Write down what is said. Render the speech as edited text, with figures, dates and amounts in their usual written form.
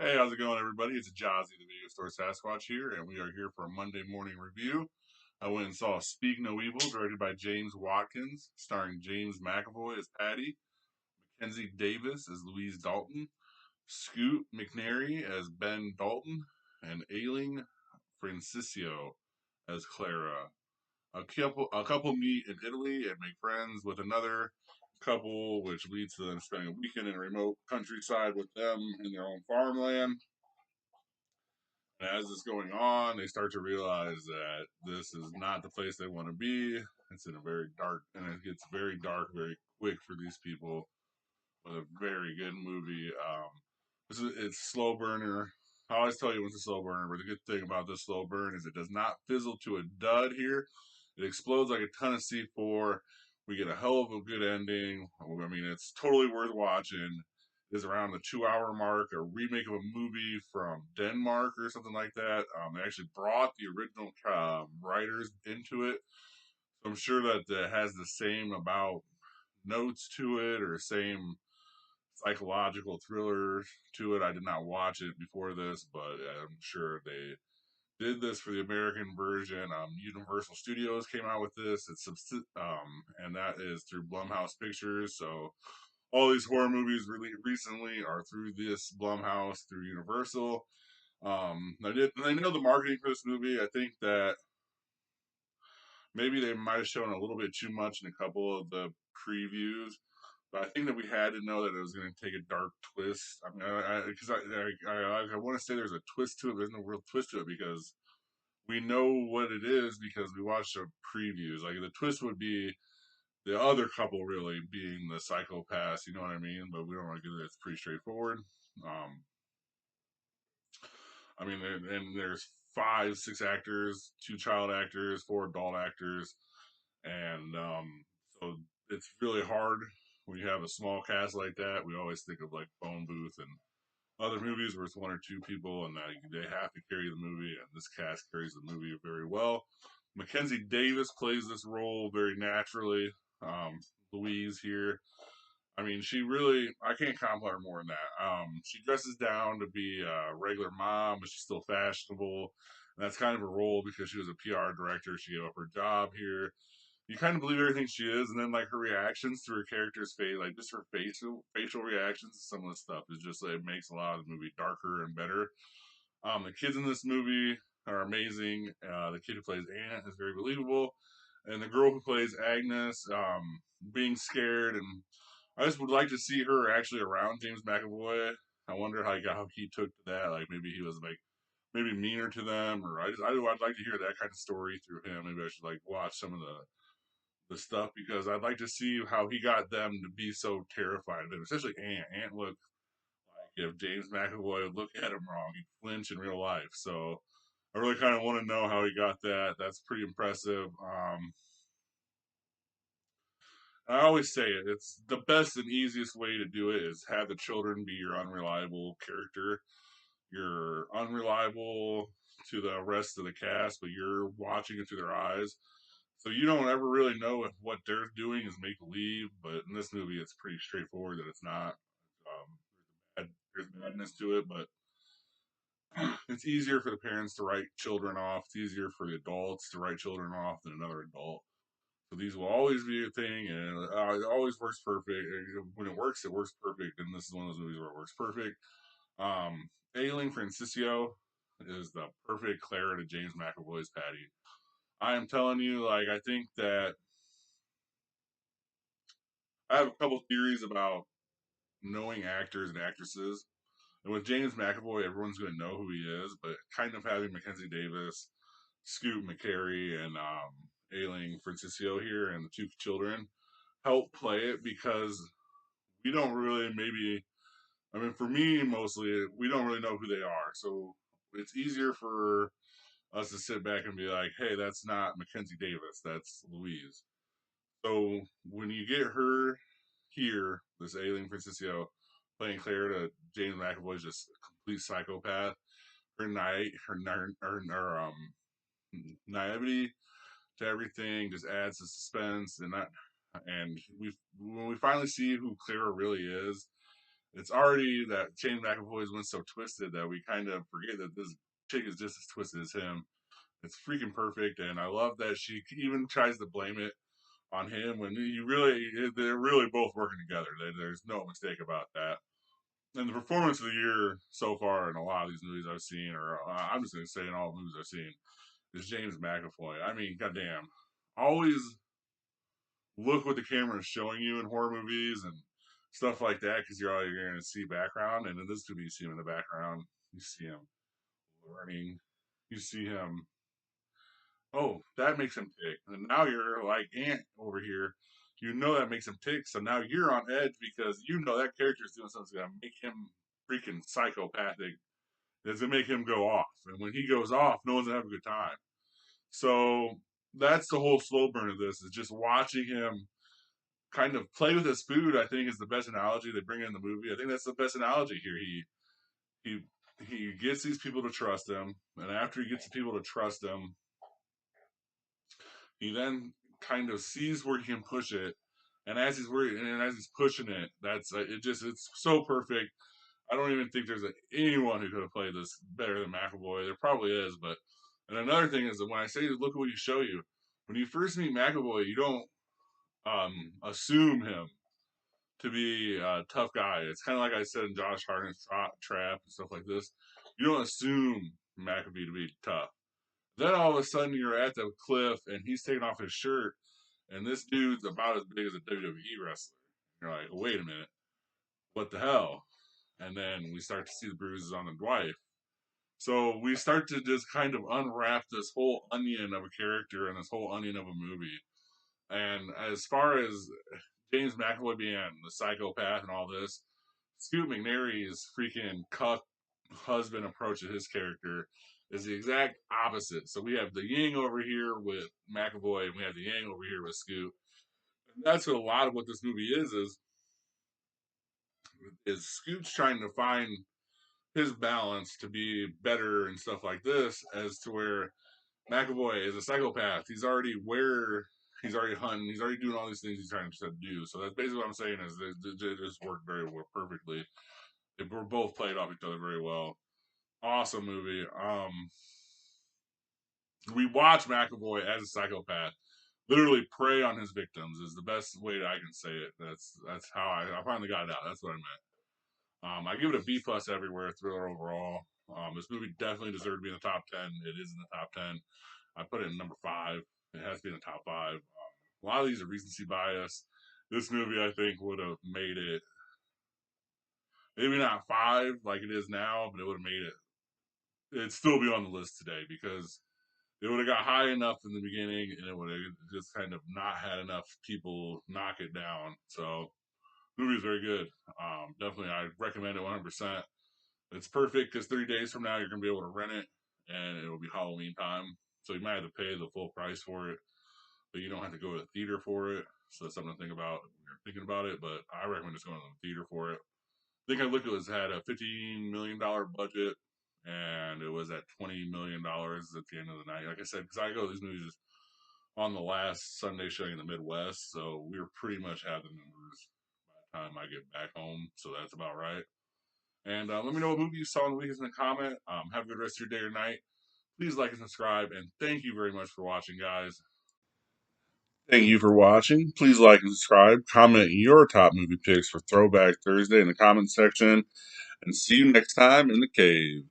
Hey, how's it going, everybody? It's Jazzy, the video store Sasquatch here, and we are here for a Monday morning review. I went and saw Speak No Evil, directed by James Watkins, starring James McAvoy as Patty, Mackenzie Davis as Louise Dalton, Scoot McNairy as Ben Dalton, and Ailing Francisco as Clara. A couple meet in Italy and make friends with another couple, which leads to them spending a weekend in a remote countryside with them in their own farmland. And as it's going on, they start to realize that this is not the place they want to be. It's in a very dark, and it gets very dark very quick for these people. With a very good movie. It's slow burner. I always tell you it's a slow burner, but the good thing about this slow burn is it does not fizzle to a dud here. It explodes like a ton of C4. We get a hell of a good ending. I mean, it's totally worth watching. Is around the 2 hour mark, a remake of a movie from Denmark or something like that. They actually brought the original writers into it. So I'm sure that it has the same about notes to it or same psychological thriller to it. I did not watch it before this, but I'm sure they did this for the American version. Universal Studios came out with this. And that is through Blumhouse Pictures. So all these horror movies really recently are through this Blumhouse through Universal. I know the marketing for this movie. I think that maybe they might have shown a little bit too much in a couple of the previews. But I think that we had to know that it was going to take a dark twist. I mean, because I want to say there's a twist to it. But there's no real twist to it because we know what it is because we watched the previews. Like the twist would be the other couple really being the psychopaths. You know what I mean? But we don't want to get it. It's pretty straightforward. Um, I mean, and there's five, six actors, two child actors, four adult actors, and so it's really hard when you have a small cast like that. We always think of like Phone Booth and other movies where it's one or two people and they have to carry the movie, and this cast carries the movie very well. Mackenzie Davis plays this role very naturally. Louise here, I mean, she really, I can't compliment her more than that. She dresses down to be a regular mom, but she's still fashionable. And that's kind of a role because she was a PR director. She gave up her job here. You kind of believe everything she is, and then like her reactions to her character's face, like just her facial reactions to some of the stuff is just like, it makes a lot of the movie darker and better. The kids in this movie are amazing. The kid who plays Aunt is very believable, and the girl who plays Agnes, being scared, and I just would like to see her actually around James McAvoy. I wonder how he took to that. Like maybe he was like maybe meaner to them, or I'd like to hear that kind of story through him. Maybe I should like watch some of the stuff because I'd like to see how he got them to be so terrified of him, especially Ant. Ant looked like if James McAvoy would look at him wrong, he'd flinch in real life. So I really kind of want to know how he got that. That's pretty impressive. I always say it. It's the best and easiest way to do it is have the children be your unreliable character. You're unreliable to the rest of the cast, but you're watching it through their eyes. So you don't ever really know if what they're doing is make believe. But in this movie, it's pretty straightforward that it's not. There's madness to it, but it's easier for the parents to write children off. It's easier for the adults to write children off than another adult. So these will always be a thing, and it always works perfect. When it works perfect. And this is one of those movies where it works perfect. Ailing Francisco is the perfect Clara to James McAvoy's Patty. I am telling you, like, I think that I have a couple theories about knowing actors and actresses. And with James McAvoy, everyone's going to know who he is, but kind of having Mackenzie Davis, Scoot McCary, and Ailing Francisco here and the two children help play it because we don't really maybe I mean for me mostly we don't really know who they are. So it's easier for us to sit back and be like, hey, that's not Mackenzie Davis, that's Louise. So when you get her here, this Aileen Francisco playing Claire to James McAvoy's just a complete psychopath. Her naivety to everything just adds to suspense and that and we when we finally see who Clara really is, It's already that James McAvoy's went so twisted that we kind of forget that this chick is just as twisted as him. It's freaking perfect, and I love that she even tries to blame it on him when you really they're really both working together. There's no mistake about that. And the performance of the year so far in a lot of these movies I've seen, or I'm just going to say in all the movies I've seen, is James McAvoy. I mean, goddamn, always look what the camera is showing you in horror movies and stuff like that because you're going to see background, and in this movie you see him in the background, you see him learning, you see him. Oh, that makes him tick, and now you're like Ant over here. You know that makes him tick, so now you're on edge because you know that character is doing something that's gonna make him freaking psychopathic. That's gonna make him go off, and when he goes off, no one's gonna have a good time. So that's the whole slow burn of this is just watching him kind of play with his food. I think is the best analogy they bring in the movie. I think that's the best analogy here. He he gets these people to trust him, and after he gets the people to trust him, he then kind of sees where he can push it, and as he's pushing it, that's it's so perfect. I don't even think there's anyone who could have played this better than McAvoy. There probably is, but and another thing is that when I say look at what you show you, when you first meet McAvoy, you don't assume him to be a tough guy. It's kind of like I said in Josh Hartnett's Trap and stuff like this. You don't assume McAvoy to be tough. Then all of a sudden you're at the cliff and he's taking off his shirt, and this dude's about as big as a WWE wrestler. You're like, wait a minute, what the hell? And then we start to see the bruises on the wife. So we start to just kind of unwrap this whole onion of a character and this whole onion of a movie. And as far as James McAvoy being the psychopath and all this, Scoot McNairy's freaking cuck husband approach to his character is the exact opposite. So we have the Ying over here with McAvoy, and we have the Yang over here with Scoot. And that's what a lot of what this movie is Scoot's trying to find his balance to be better and stuff like this, as to where McAvoy is a psychopath. He's already hunting. He's already doing all these things he's trying to do. So that's basically what I'm saying is they just worked very well, perfectly. They were both played off each other very well. Awesome movie. We watch McAvoy as a psychopath literally prey on his victims is the best way that I can say it. That's how I finally got it out. That's what I meant. I give it a B plus everywhere. Thriller overall. This movie definitely deserved to be in the top 10. It is in the top 10. I put it in number 5. It has to be in the top 5. A lot of these are recency bias. This movie, I think, would have made it maybe not 5 like it is now, but it would have made it. It'd still be on the list today because it would have got high enough in the beginning, and it would have just kind of not had enough people knock it down. So, the movie is very good. Definitely, I recommend it 100%. It's perfect because 3 days from now you're gonna be able to rent it, and it will be Halloween time. So you might have to pay the full price for it, but you don't have to go to the theater for it. So that's something to think about when you're thinking about it. But I recommend just going to the theater for it. I think I looked at it, had a $15 million budget, and it was at $20 million at the end of the night. Like I said, because I go to these movies on the last Sunday showing in the Midwest, so we were pretty much have the numbers by the time I get back home. So that's about right. And let me know what movie you saw in the week in the comment. Have a good rest of your day or night. Please like and subscribe, and thank you very much for watching, guys. Thank you for watching. Please like and subscribe. Comment your top movie picks for Throwback Thursday in the comment section. And see you next time in the cave.